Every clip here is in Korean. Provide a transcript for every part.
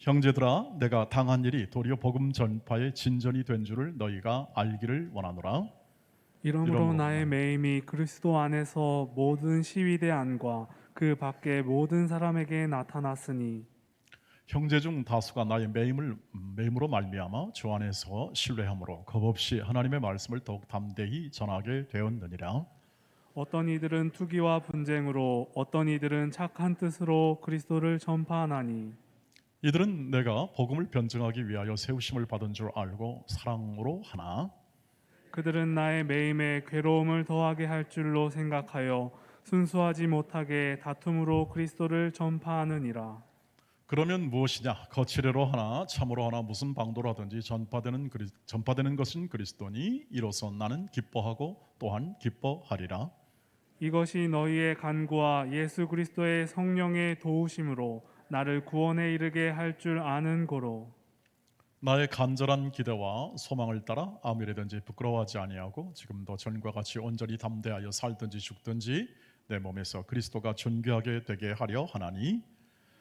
형제들아, 내가 당한 일이 도리어 복음 전파의 진전이 된 줄을 너희가 알기를 원하노라. 이러므로 이러므로 나의 매임이 그리스도 안에서 모든 시위대 안과 그 밖의 모든 사람에게 나타났으니 형제 중 다수가 나의 매임으로 말미암아 주 안에서 신뢰함으로 겁없이 하나님의 말씀을 더욱 담대히 전하게 되었느니라. 어떤 이들은 투기와 분쟁으로 어떤 이들은 착한 뜻으로 그리스도를 전파하나니 이들은 내가 복음을 변증하기 위하여 세우심을 받은 줄 알고 사랑으로 하나. 그들은 나의 매임에 괴로움을 더하게 할 줄로 생각하여 순수하지 못하게 다툼으로 그리스도를 전파하느니라. 그러면 무엇이냐? 거칠애로 하나 참으로 하나 무슨 방도라든지 전파되는 것은 그리스도니 이로써 나는 기뻐하고 또한 기뻐하리라. 이것이 너희의 간구와 예수 그리스도의 성령의 도우심으로 나를 구원에 이르게 할 줄 아는 고로 나의 간절한 기대와 소망을 따라 아무 일에든지 부끄러워하지 아니하고 지금도 전과 같이 온전히 담대하여 살든지 죽든지 내 몸에서 그리스도가 존귀하게 되게 하려 하나니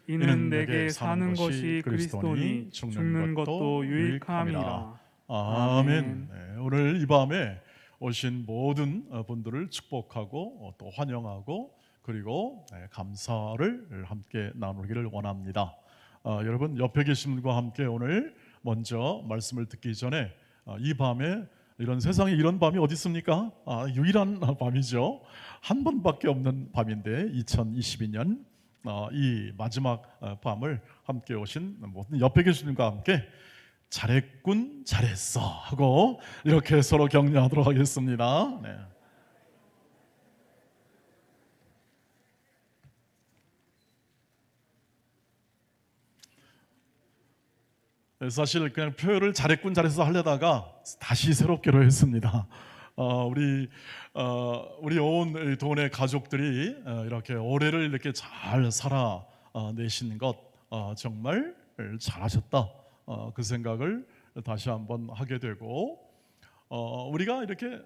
이는 이는 내게 내게 사는 사는 것이 것이 그리스도니 그리스도니 죽는 죽는 것도 것도 유익함이라. 유익함이라. 아멘. 아멘. 네, 오늘 이 밤에 오신 모든 분들을 축복하고 또 환영하고 그리고 감사를 함께 나누기를 원합니다. 여러분 옆에 계신 분과 함께 오늘 먼저 말씀을 듣기 전에 이 밤에 이런 세상에 이런 밤이 어디 있습니까? 유일한 밤이죠. 한 번밖에 없는 밤인데 2022년 이 마지막 밤을 함께 오신 모든 옆에 계신 분과 함께 잘했군 잘했어 하고 이렇게 서로 격려하도록 하겠습니다. 네. 사실 그냥 표현을 잘했군 잘했어 하려다가 다시 새롭게로 했습니다. 우리 온 돈의 가족들이 이렇게 올해를 이렇게 잘 살아내신 것 정말 잘하셨다. 그 생각을 다시 한번 하게 되고 우리가 이렇게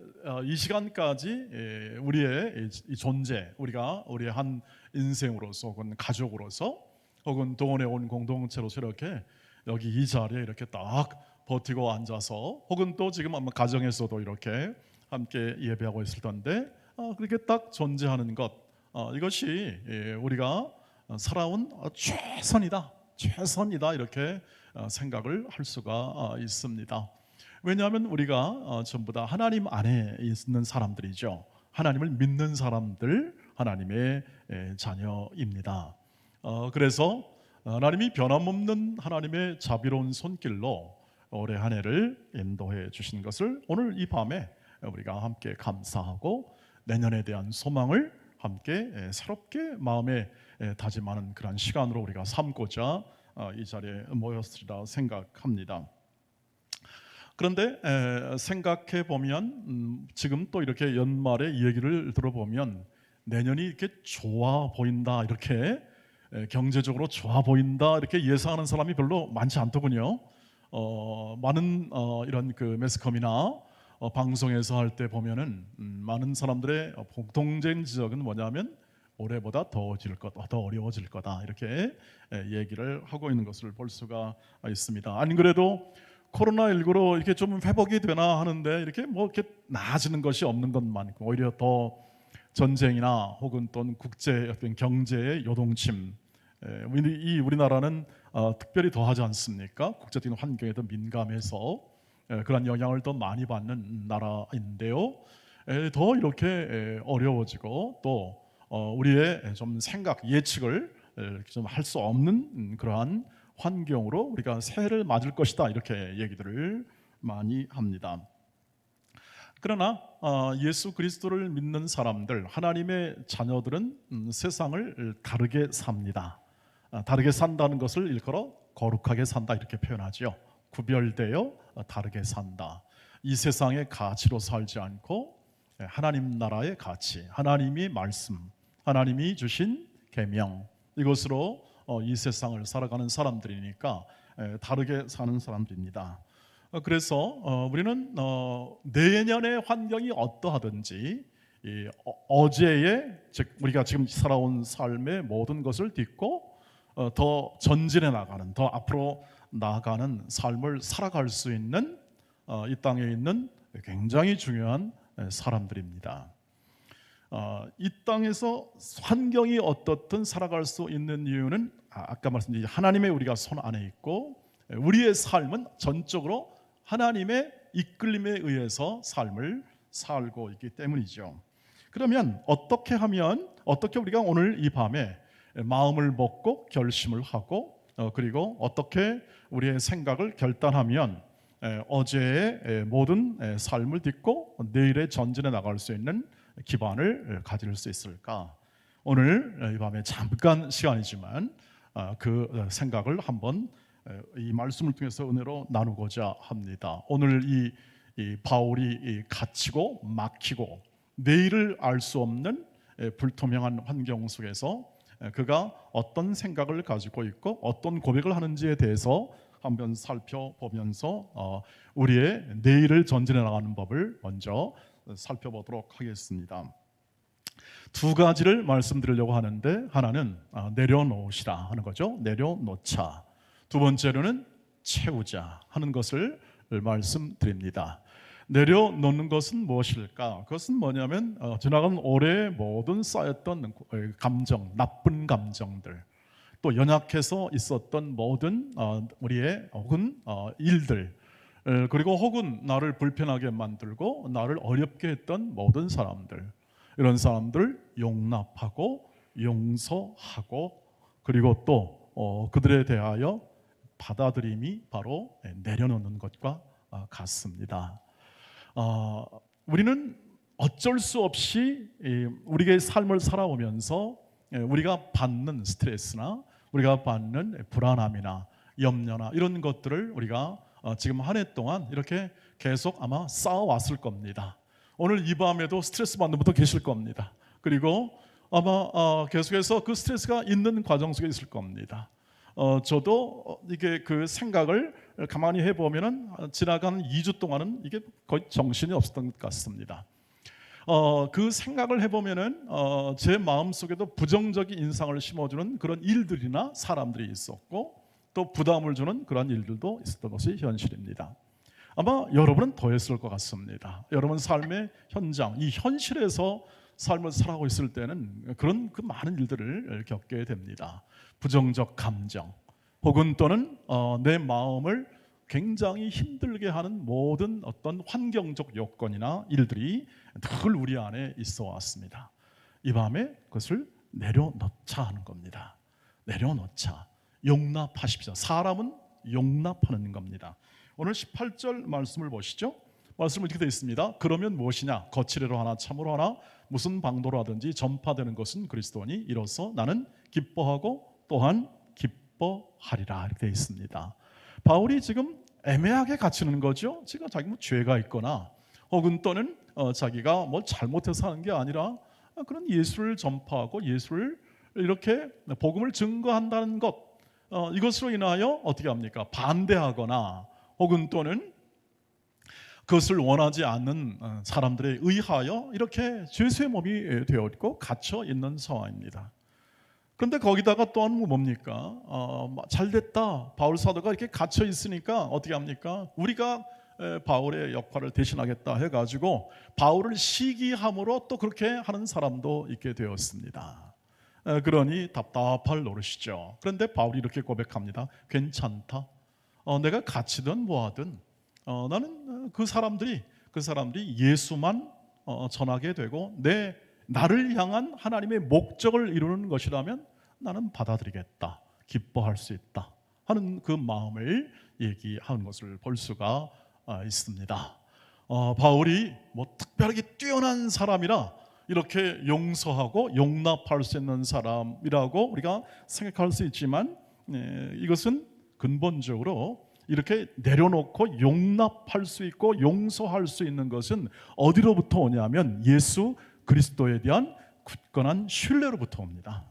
이 시간까지 우리의 이 존재, 우리의 한 인생으로서 혹은 가족으로서 혹은 동원해 온 공동체로서 이렇게 여기 이 자리에 이렇게 딱 버티고 앉아서 혹은 또 지금 아마 가정에서도 이렇게 함께 예배하고 있을 텐데 그렇게 딱 존재하는 것 이것이 우리가 살아온 최선이다 이렇게 생각을 할 수가 있습니다. 왜냐하면 우리가 전부 다 하나님 안에 있는 사람들이죠. 하나님을 믿는 사람들, 하나님의 자녀입니다. 그래서 하나님이 변함없는 하나님의 자비로운 손길로 올해 한 해를 인도해 주신 것을 오늘 이 밤에 우리가 함께 감사하고 내년에 대한 소망을 함께 새롭게 마음에 다짐하는 그런 시간으로 우리가 삼고자 이 자리에 모였으리라 생각합니다. 그런데 생각해 보면 지금 또 이렇게 연말에 이 얘기를 들어보면 내년이 이렇게 좋아 보인다 이렇게 경제적으로 좋아 보인다 이렇게 예상하는 사람이 별로 많지 않더군요. 많은 이런 그 매스컴이나 방송에서 할 때 보면은 많은 사람들의 공통된 지적은 뭐냐면 올해보다 더워질 거다, 더 어려워질 거다 이렇게 얘기를 하고 있는 것을 볼 수가 있습니다. 안 그래도 코로나19로 이렇게 좀 회복이 되나 하는데 이렇게 뭐 이렇게 나아지는 것이 없는 것만 오히려 더 전쟁이나 혹은 또 국제 어떤 경제의 요동침 우리나라는 특별히 더하지 않습니까? 국제적인 환경에 더 민감해서 그런 영향을 더 많이 받는 나라인데요. 더 이렇게 어려워지고 또 우리의 좀 생각 예측을 좀 할 수 없는 그러한 환경으로 우리가 새해를 맞을 것이다 이렇게 얘기들을 많이 합니다. 그러나 예수 그리스도를 믿는 사람들, 하나님의 자녀들은 세상을 다르게 삽니다. 다르게 산다는 것을 일컬어 거룩하게 산다 이렇게 표현하죠. 구별되어 다르게 산다. 이 세상의 가치로 살지 않고 하나님 나라의 가치, 하나님이 말씀, 하나님이 주신 계명 이것으로 이 세상을 살아가는 사람들이니까 다르게 사는 사람들입니다. 그래서 우리는 내년의 환경이 어떠하든지 어제의 즉 우리가 지금 살아온 삶의 모든 것을 딛고 더 전진해 나가는, 더 앞으로 나아가는 삶을 살아갈 수 있는 이 땅에 있는 굉장히 중요한 사람들입니다. 이 땅에서 환경이 어떻든 살아갈 수 있는 이유는 아까 말씀드린 하나님의 우리가 손 안에 있고, 우리의 삶은 전적으로 하나님의 이끌림에 의해서 삶을 살고 있기 때문이죠. 그러면 어떻게 하면, 어떻게 우리가 오늘 이 밤에 마음을 먹고 결심을 하고, 그리고 어떻게 우리의 생각을 결단하면 어제의 모든 삶을 딛고 내일의 전진에 나갈 수 있는 기반을 가질 수 있을까? 오늘 이 밤에 잠깐 시간이지만 그 생각을 한번 이 말씀을 통해서 은혜로 나누고자 합니다. 오늘 이 바울이 갇히고 막히고 내일을 알 수 없는 불투명한 환경 속에서 그가 어떤 생각을 가지고 있고 어떤 고백을 하는지에 대해서 한번 살펴보면서 우리의 내일을 전진해 나가는 법을 먼저 살펴보도록 하겠습니다. 두 가지를 말씀드리려고 하는데, 하나는 내려놓으시라 하는 거죠. 내려놓자. 두 번째로는 채우자 하는 것을 말씀드립니다. 내려놓는 것은 무엇일까? 그것은 뭐냐면 지나간 올해 모든 쌓였던 감정, 나쁜 감정들, 또 연약해서 있었던 모든 우리의 혹은 일들, 그리고 혹은 나를 불편하게 만들고 나를 어렵게 했던 모든 사람들, 이런 사람들 용납하고 용서하고, 그리고 또 그들에 대하여 받아들임이 바로 내려놓는 것과 같습니다. 우리는 어쩔 수 없이 우리의 삶을 살아오면서 우리가 받는 스트레스나 우리가 받는 불안함이나 염려나 이런 것들을 우리가 지금 한 해 동안 이렇게 계속 아마 쌓아왔을 겁니다. 오늘 이 밤에도 스트레스 받는 분도 계실 겁니다. 그리고 아마 계속해서 그 스트레스가 있는 과정 속에 있을 겁니다. 저도 이게 그 생각을 가만히 해보면은 지나간 2주 동안은 이게 거의 정신이 없었던 것 같습니다. 그 생각을 해보면은 제 마음 속에도 부정적인 인상을 심어주는 그런 일들이나 사람들이 있었고, 또 부담을 주는 그런 일들도 있었던 것이 현실입니다. 아마 여러분은 더했을 것 같습니다. 여러분 삶의 현장, 이 현실에서 삶을 살아가고 있을 때는 그런 그 많은 일들을 겪게 됩니다. 부정적 감정, 혹은 또는 내 마음을 굉장히 힘들게 하는 모든 어떤 환경적 요건이나 일들이 늘 우리 안에 있어 왔습니다. 이 밤에 그것을 내려놓자 하는 겁니다. 내려놓자, 용납하십시오. 사람은 용납하는 겁니다. 오늘 18절 말씀을 보시죠. 말씀은 이렇게 되어 있습니다. 그러면 무엇이냐? 거칠애로 하나 참으로 하나 무슨 방도로 하든지 전파되는 것은 그리스도니 이로써 나는 기뻐하고 또한 기뻐하리라, 이렇게 되어 있습니다. 바울이 지금 애매하게 갇히는 거죠. 지금 자기 뭐 죄가 있거나 혹은 또는 자기가 뭘 잘못해서 하는 게 아니라 그런 예수를 전파하고 예수를 이렇게 복음을 증거한다는 것, 이것으로 인하여 어떻게 합니까? 반대하거나 혹은 또는 그것을 원하지 않는 사람들에 의하여 이렇게 죄수의 몸이 되어 있고 갇혀 있는 상황입니다. 그런데 거기다가 또한 뭡니까? 잘됐다. 바울 사도가 이렇게 갇혀 있으니까 어떻게 합니까? 우리가 바울의 역할을 대신하겠다 해가지고 바울을 시기함으로 또 그렇게 하는 사람도 있게 되었습니다. 그러니 답답할 노릇이죠. 그런데 바울이 이렇게 고백합니다. 괜찮다. 내가 갇히든 뭐하든 나는 그 사람들이 예수만 전하게 되고 나를 향한 하나님의 목적을 이루는 것이라면 나는 받아들이겠다, 기뻐할 수 있다 하는 그 마음을 얘기하는 것을 볼 수가 있습니다. 바울이 뭐 특별하게 뛰어난 사람이라 이렇게 용서하고 용납할 수 있는 사람이라고 우리가 생각할 수 있지만, 이것은 근본적으로 이렇게 내려놓고 용납할 수 있고 용서할 수 있는 것은 어디로부터 오냐면 예수 그리스도에 대한 굳건한 신뢰로부터 옵니다.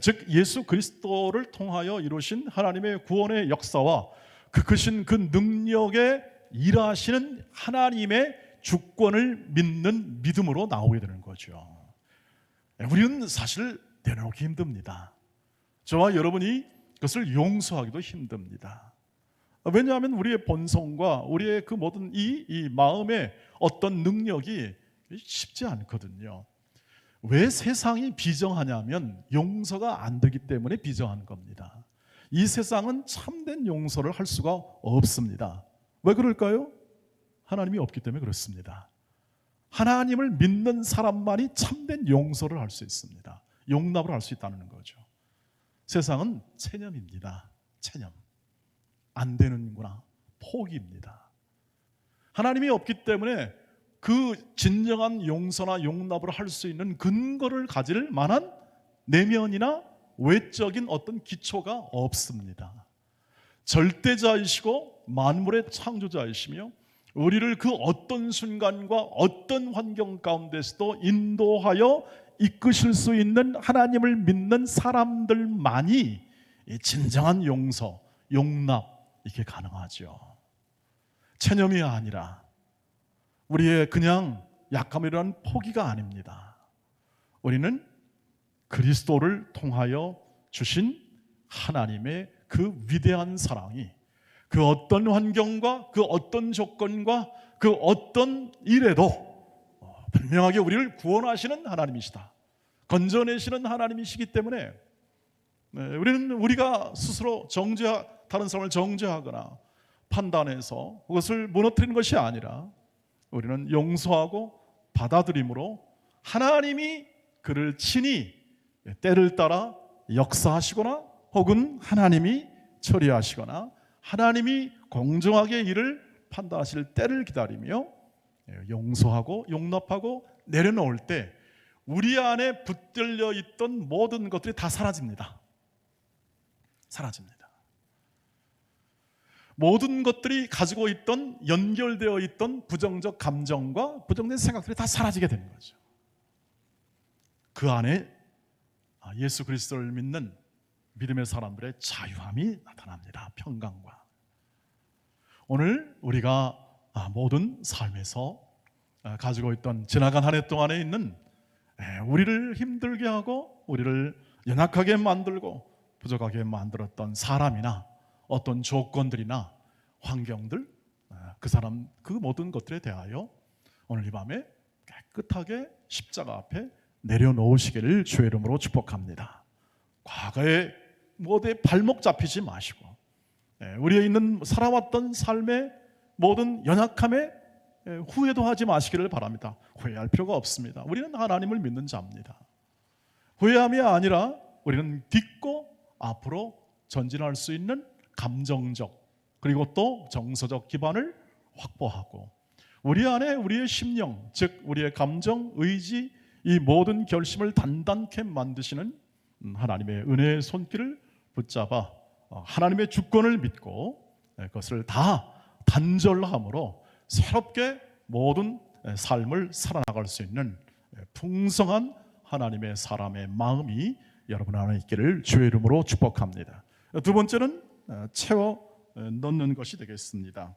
즉 예수 그리스도를 통하여 이루신 하나님의 구원의 역사와 그 크신 그 능력에 일하시는 하나님의 주권을 믿는 믿음으로 나오게 되는 거죠. 우리는 사실 내려놓기 힘듭니다. 저와 여러분이 그것을 용서하기도 힘듭니다. 왜냐하면 우리의 본성과 우리의 그 모든 이 마음의 어떤 능력이 쉽지 않거든요. 왜 세상이 비정하냐면 용서가 안 되기 때문에 비정한 겁니다. 이 세상은 참된 용서를 할 수가 없습니다. 왜 그럴까요? 하나님이 없기 때문에 그렇습니다. 하나님을 믿는 사람만이 참된 용서를 할 수 있습니다. 용납을 할 수 있다는 거죠. 세상은 체념입니다. 체념. 안 되는구나. 포기입니다. 하나님이 없기 때문에 그 진정한 용서나 용납을 할 수 있는 근거를 가질 만한 내면이나 외적인 어떤 기초가 없습니다. 절대자이시고 만물의 창조자이시며 우리를 그 어떤 순간과 어떤 환경 가운데서도 인도하여 이끄실 수 있는 하나님을 믿는 사람들만이 진정한 용서, 용납 이게 가능하죠. 체념이 아니라 우리의 그냥 약함이라는 포기가 아닙니다. 우리는 그리스도를 통하여 주신 하나님의 그 위대한 사랑이 그 어떤 환경과 그 어떤 조건과 그 어떤 일에도 분명하게 우리를 구원하시는 하나님이시다. 건져내시는 하나님이시기 때문에 우리는 우리가 스스로 다른 사람을 정죄하거나 판단해서 그것을 무너뜨리는 것이 아니라 우리는 용서하고 받아들임으로 하나님이 그를 친히 때를 따라 역사하시거나 혹은 하나님이 처리하시거나 하나님이 공정하게 이를 판단하실 때를 기다리며 용서하고 용납하고 내려놓을 때 우리 안에 붙들려 있던 모든 것들이 다 사라집니다. 사라집니다. 모든 것들이 가지고 있던 연결되어 있던 부정적 감정과 부정된 생각들이 다 사라지게 되는 거죠. 그 안에 예수 그리스도를 믿는 믿음의 사람들의 자유함이 나타납니다. 평강과. 오늘 우리가 모든 삶에서 가지고 있던 지나간 한 해 동안에 있는 우리를 힘들게 하고 우리를 연약하게 만들고 부족하게 만들었던 사람이나 어떤 조건들이나 환경들 그 모든 것들에 대하여 오늘 이 밤에 깨끗하게 십자가 앞에 내려놓으시기를 주의 이름으로 축복합니다. 과거에 모두에 발목 잡히지 마시고 우리에 있는 살아왔던 삶의 모든 연약함에 후회도 하지 마시기를 바랍니다. 후회할 필요가 없습니다. 우리는 하나님을 믿는 자입니다. 후회함이 아니라 우리는 딛고 앞으로 전진할 수 있는 감정적 그리고 또 정서적 기반을 확보하고 우리 안에 우리의 심령 즉 우리의 감정, 의지 이 모든 결심을 단단케 만드시는 하나님의 은혜의 손길을 붙잡아 하나님의 주권을 믿고 그것을 다 단절함으로 새롭게 모든 삶을 살아나갈 수 있는 풍성한 하나님의 사람의 마음이 여러분 안에 있기를 주의 이름으로 축복합니다. 두 번째는 채워 넣는 것이 되겠습니다.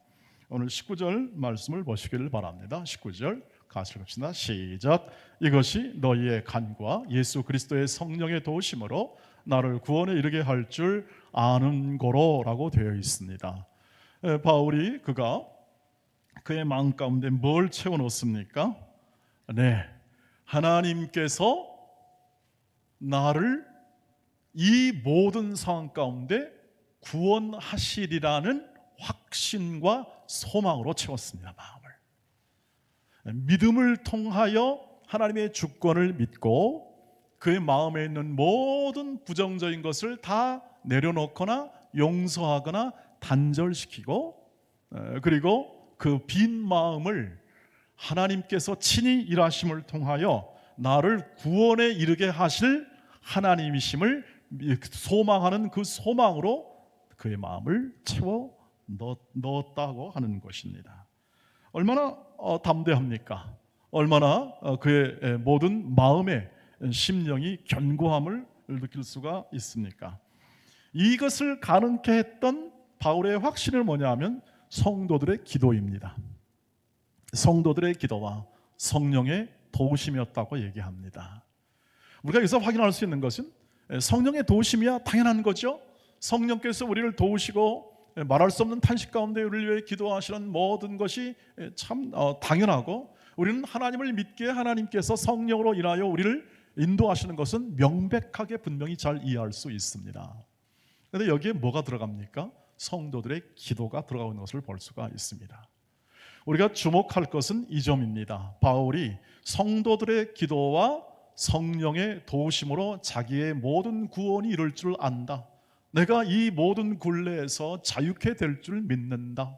오늘 19절 말씀을 보시기를 바랍니다. 19절 같이 읽읍시다. 시작. 이것이 너희의 간구와 예수 그리스도의 성령의 도우심으로 나를 구원에 이르게 할 줄 아는 거로라고 되어 있습니다. 바울이 그의 마음 가운데 뭘 채워 놓습니까? 네, 하나님께서 나를 이 모든 상황 가운데 구원하시리라는 확신과 소망으로 채웠습니다. 마음을 믿음을 통하여 하나님의 주권을 믿고 그의 마음에 있는 모든 부정적인 것을 다 내려놓거나 용서하거나 단절시키고 그리고 그 빈 마음을 하나님께서 친히 일하심을 통하여 나를 구원에 이르게 하실 하나님이심을 소망하는 그 소망으로 그의 마음을 채워 넣었다고 하는 것입니다. 얼마나 담대합니까? 얼마나 그의 모든 마음의 심령이 견고함을 느낄 수가 있습니까? 이것을 가능케 했던 바울의 확신은 뭐냐면 성도들의 기도입니다. 성도들의 기도와 성령의 도우심이었다고 얘기합니다. 우리가 여기서 확인할 수 있는 것은 성령의 도우심이야 당연한 거죠. 성령께서 우리를 도우시고 말할 수 없는 탄식 가운데 우리를 위해 기도하시는 모든 것이 참 당연하고, 우리는 하나님을 믿기에 하나님께서 성령으로 인하여 우리를 인도하시는 것은 명백하게 분명히 잘 이해할 수 있습니다. 그런데 여기에 뭐가 들어갑니까? 성도들의 기도가 들어가는 것을 볼 수가 있습니다. 우리가 주목할 것은 이 점입니다. 바울이 성도들의 기도와 성령의 도우심으로 자기의 모든 구원이 이룰 줄 안다. 내가 이 모든 굴레에서 자유케 될 줄 믿는다.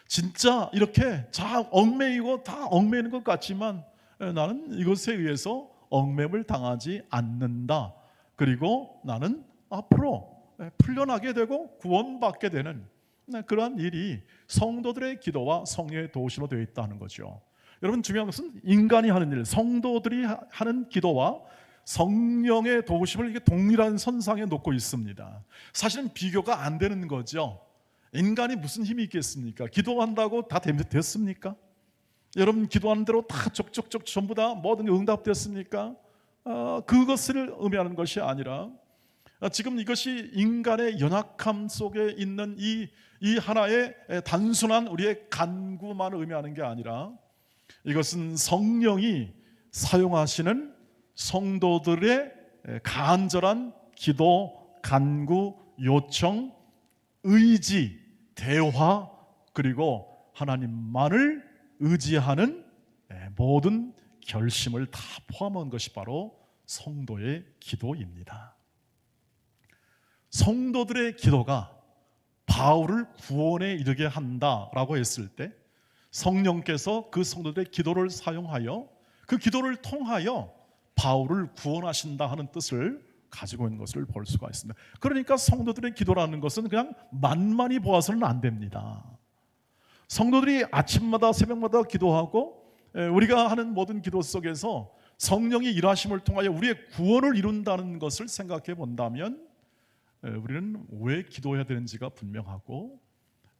진짜 이렇게 다 얽매이고 다 얽매이는 것 같지만 나는 이것에 의해서 얽매임을 당하지 않는다. 그리고 나는 앞으로 풀려나게 되고 구원받게 되는 그러한 일이 성도들의 기도와 성령의 도우심으로 되어 있다는 거죠. 여러분, 중요한 것은 인간이 하는 일, 성도들이 하는 기도와 성령의 도우심을 이게 동일한 선상에 놓고 있습니다. 사실은 비교가 안 되는 거죠. 인간이 무슨 힘이 있겠습니까? 기도한다고 다 됐습니까? 여러분, 기도하는 대로 다 족족족 전부 다 뭐든 응답됐습니까? 그것을 의미하는 것이 아니라 지금 이것이 인간의 연약함 속에 있는 이 하나의 단순한 우리의 간구만 의미하는 게 아니라, 이것은 성령이 사용하시는 성도들의 간절한 기도, 간구, 요청, 의지, 대화, 그리고 하나님만을 의지하는 모든 결심을 다 포함한 것이 바로 성도의 기도입니다. 성도들의 기도가 바울을 구원에 이르게 한다라고 했을 때, 성령께서 그 성도들의 기도를 사용하여 그 기도를 통하여 바울을 구원하신다 하는 뜻을 가지고 있는 것을 볼 수가 있습니다. 그러니까 성도들의 기도라는 것은 그냥 만만히 보아서는 안 됩니다. 성도들이 아침마다 새벽마다 기도하고 우리가 하는 모든 기도 속에서 성령이 일하심을 통하여 우리의 구원을 이룬다는 것을 생각해 본다면, 우리는 왜 기도해야 되는지가 분명하고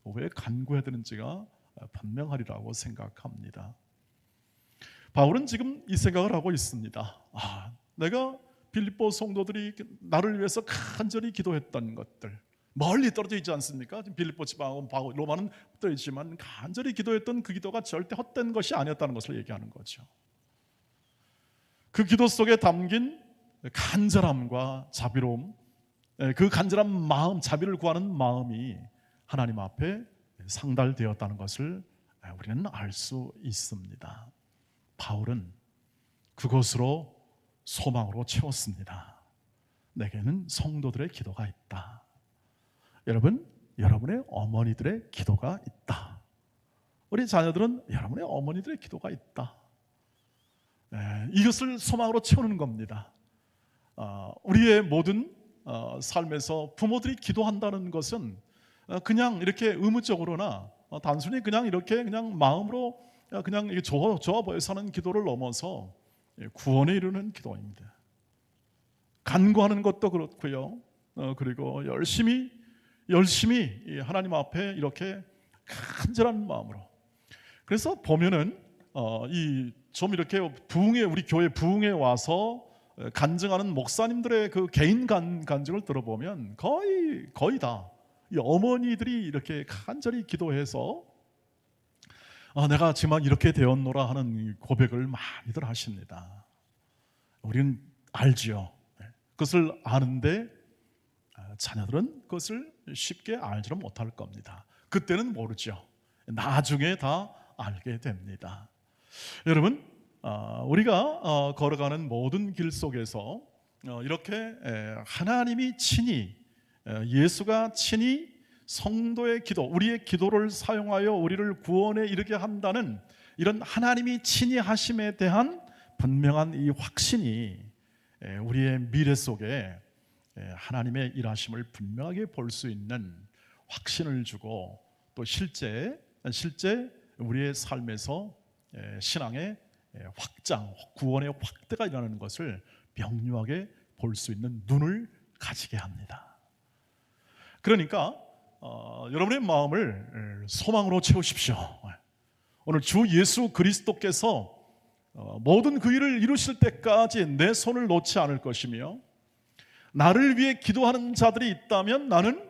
왜 간구해야 되는지가 분명하리라고 생각합니다. 바울은 지금 이 생각을 하고 있습니다. 내가 빌립보 성도들이 나를 위해서 간절히 기도했던 것들, 멀리 떨어져 있지 않습니까? 빌립보 지방하고 로마는 떨어져 있지만 간절히 기도했던 그 기도가 절대 헛된 것이 아니었다는 것을 얘기하는 거죠. 그 기도 속에 담긴 간절함과 자비로움, 그 간절한 마음, 자비를 구하는 마음이 하나님 앞에 상달되었다는 것을 우리는 알 수 있습니다. 바울은 그것으로 소망으로 채웠습니다. 내게는 성도들의 기도가 있다. 여러분, 여러분의 어머니들의 기도가 있다. 우리 자녀들은 여러분의 어머니들의 기도가 있다. 이것을 소망으로 채우는 겁니다. 우리의 모든 삶에서 부모들이 기도한다는 것은 그냥 이렇게 의무적으로나 단순히 그냥 이렇게 그냥 마음으로 그냥 좋아 보여서 하는 기도를 넘어서 구원에 이르는 기도입니다. 간구하는 것도 그렇고요. 그리고 열심히 하나님 앞에 이렇게 간절한 마음으로. 그래서 보면은 좀 이렇게 우리 교회 부흥에 와서 간증하는 목사님들의 그 개인 간증을 들어보면 거의 다 이 어머니들이 이렇게 간절히 기도해서 내가 지금 이렇게 되었노라 하는 고백을 많이들 하십니다. 우리는 알지요. 그것을 아는데 자녀들은 그것을 쉽게 알지는 못할 겁니다. 그때는 모르죠. 나중에 다 알게 됩니다. 여러분, 우리가 걸어가는 모든 길 속에서 이렇게 하나님이 친히, 예수가 친히 성도의 기도, 우리의 기도를 사용하여 우리를 구원에 이르게 한다는 이런 하나님이 친히 하심에 대한 분명한 이 확신이 우리의 미래 속에 하나님의 일하심을 분명하게 볼 수 있는 확신을 주고, 또 실제 우리의 삶에서 신앙의 확장, 구원의 확대가 일어나는 것을 명료하게 볼 수 있는 눈을 가지게 합니다. 그러니까 여러분의 마음을 소망으로 채우십시오. 오늘 주 예수 그리스도께서 모든 그 일을 이루실 때까지 내 손을 놓지 않을 것이며, 나를 위해 기도하는 자들이 있다면 나는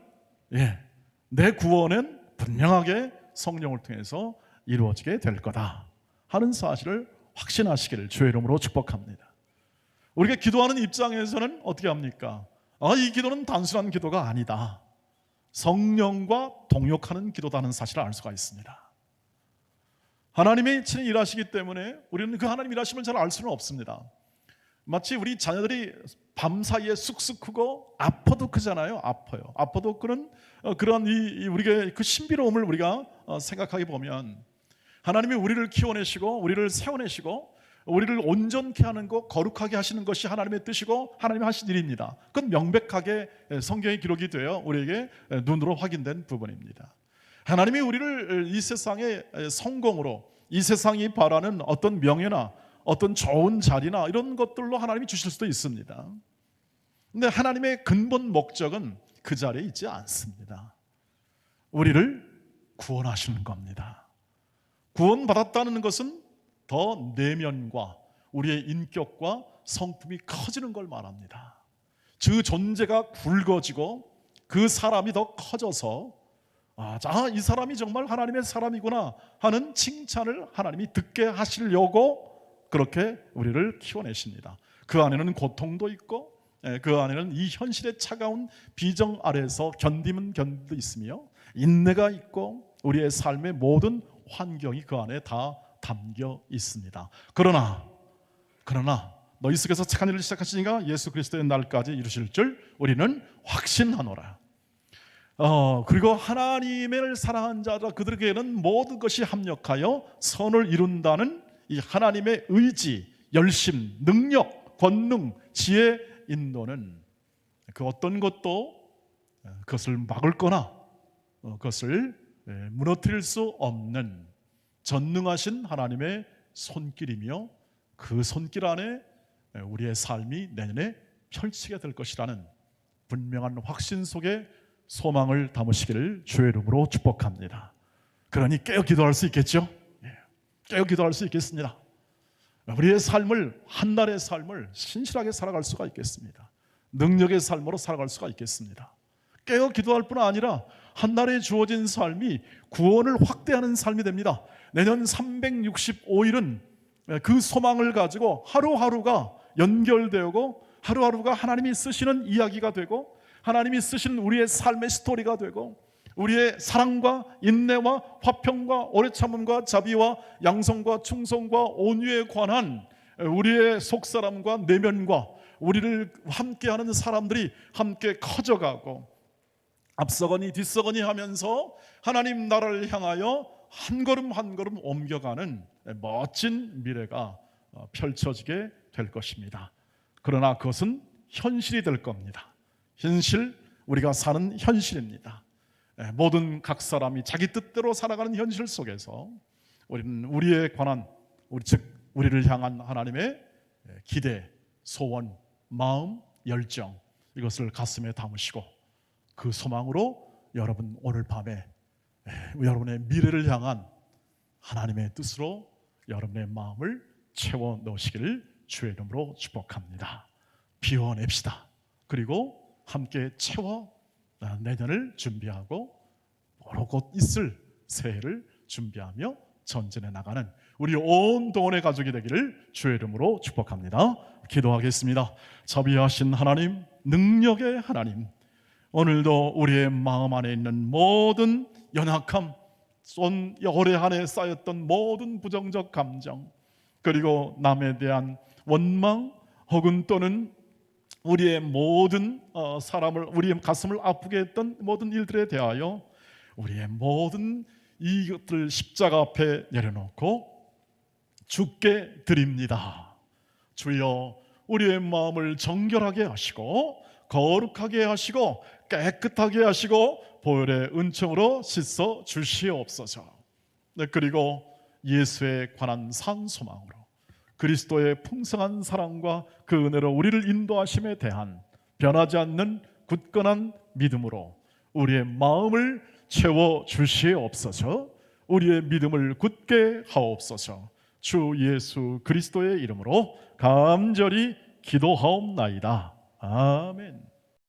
내 구원은 분명하게 성령을 통해서 이루어지게 될 거다 하는 사실을 확신하시기를 주의 이름으로 축복합니다. 우리가 기도하는 입장에서는 어떻게 합니까? 이 기도는 단순한 기도가 아니다. 성령과 동역하는 기도다는 사실을 알 수가 있습니다. 하나님이 친히 일하시기 때문에 우리는 그 하나님 일하심을 잘 알 수는 없습니다. 마치 우리 자녀들이 밤사이에 쑥쑥 크고 아파도 크잖아요. 아파도 크는 그런 우리가 그 신비로움을 우리가 생각하게 보면 하나님이 우리를 키워내시고 우리를 세워내시고 우리를 온전케 하는 것, 거룩하게 하시는 것이 하나님의 뜻이고 하나님이 하신 일입니다. 그건 명백하게 성경에 기록이 되어 우리에게 눈으로 확인된 부분입니다. 하나님이 우리를 이 세상의 성공으로, 이 세상이 바라는 어떤 명예나 어떤 좋은 자리나 이런 것들로 하나님이 주실 수도 있습니다. 근데 하나님의 근본 목적은 그 자리에 있지 않습니다. 우리를 구원하시는 겁니다. 구원받았다는 것은 더 내면과 우리의 인격과 성품이 커지는 걸 말합니다. 그 존재가 굵어지고 그 사람이 더 커져서 이 사람이 정말 하나님의 사람이구나 하는 칭찬을 하나님이 듣게 하시려고 그렇게 우리를 키워내십니다. 그 안에는 고통도 있고 그 안에는 이 현실의 차가운 비정 아래에서 견디면 견디도 있으며 인내가 있고 우리의 삶의 모든 환경이 그 안에 다 담겨 있습니다. 그러나 너희 속에서 착한 일을 시작하시니까 예수 그리스도의 날까지 이루실 줄 우리는 확신하노라. 그리고 하나님을 사랑한 자라 그들에게는 모든 것이 합력하여 선을 이룬다는 이 하나님의 의지, 열심, 능력, 권능, 지혜, 인도는 그 어떤 것도 그것을 막을 거나 그것을 무너뜨릴 수 없는 전능하신 하나님의 손길이며 그 손길 안에 우리의 삶이 내년에 펼치게 될 것이라는 분명한 확신 속에 소망을 담으시기를 주의 이름으로 축복합니다. 그러니 깨어 기도할 수 있겠죠? 깨어 기도할 수 있겠습니다. 우리의 삶을, 한날의 삶을 신실하게 살아갈 수가 있겠습니다. 능력의 삶으로 살아갈 수가 있겠습니다. 깨어 기도할 뿐 아니라 한날에 주어진 삶이 구원을 확대하는 삶이 됩니다. 내년 365일은 그 소망을 가지고 하루하루가 연결되고 하루하루가 하나님이 쓰시는 이야기가 되고 하나님이 쓰신 우리의 삶의 스토리가 되고 우리의 사랑과 인내와 화평과 오래 참음과 자비와 양성과 충성과 온유에 관한 우리의 속사람과 내면과 우리를 함께하는 사람들이 함께 커져가고 앞서거니 뒤서거니 하면서 하나님 나라를 향하여 한 걸음 한 걸음 옮겨가는 멋진 미래가 펼쳐지게 될 것입니다. 그러나 그것은 현실이 될 겁니다. 현실, 우리가 사는 현실입니다. 모든 각 사람이 자기 뜻대로 살아가는 현실 속에서 우리는 우리에 관한 즉 우리를 향한 하나님의 기대, 소원, 마음, 열정 이것을 가슴에 담으시고 그 소망으로 여러분 오늘 밤에 여러분의 미래를 향한 하나님의 뜻으로 여러분의 마음을 채워 넣으시기를 주의 이름으로 축복합니다. 비워냅시다. 그리고 함께 채워 내년을 준비하고 여러 곳 있을 새해를 준비하며 전진해 나가는 우리 온 동원의 가족이 되기를 주의 이름으로 축복합니다. 기도하겠습니다. 자비하신 하나님, 능력의 하나님, 오늘도 우리의 마음 안에 있는 모든 연약함, 올해 한 해 쌓였던 모든 부정적 감정, 그리고 남에 대한 원망 혹은 또는 우리의 모든 우리의 가슴을 아프게 했던 모든 일들에 대하여 우리의 모든 이것들 십자가 앞에 내려놓고 주께 드립니다. 주여, 우리의 마음을 정결하게 하시고 거룩하게 하시고 깨끗하게 하시고 보혈의 은총으로 씻어 주시옵소서. 그리고 예수에 관한 산 소망으로 그리스도의 풍성한 사랑과 그 은혜로 우리를 인도하심에 대한 변하지 않는 굳건한 믿음으로 우리의 마음을 채워 주시옵소서. 우리의 믿음을 굳게 하옵소서. 주 예수 그리스도의 이름으로 간절히 기도하옵나이다. 아멘.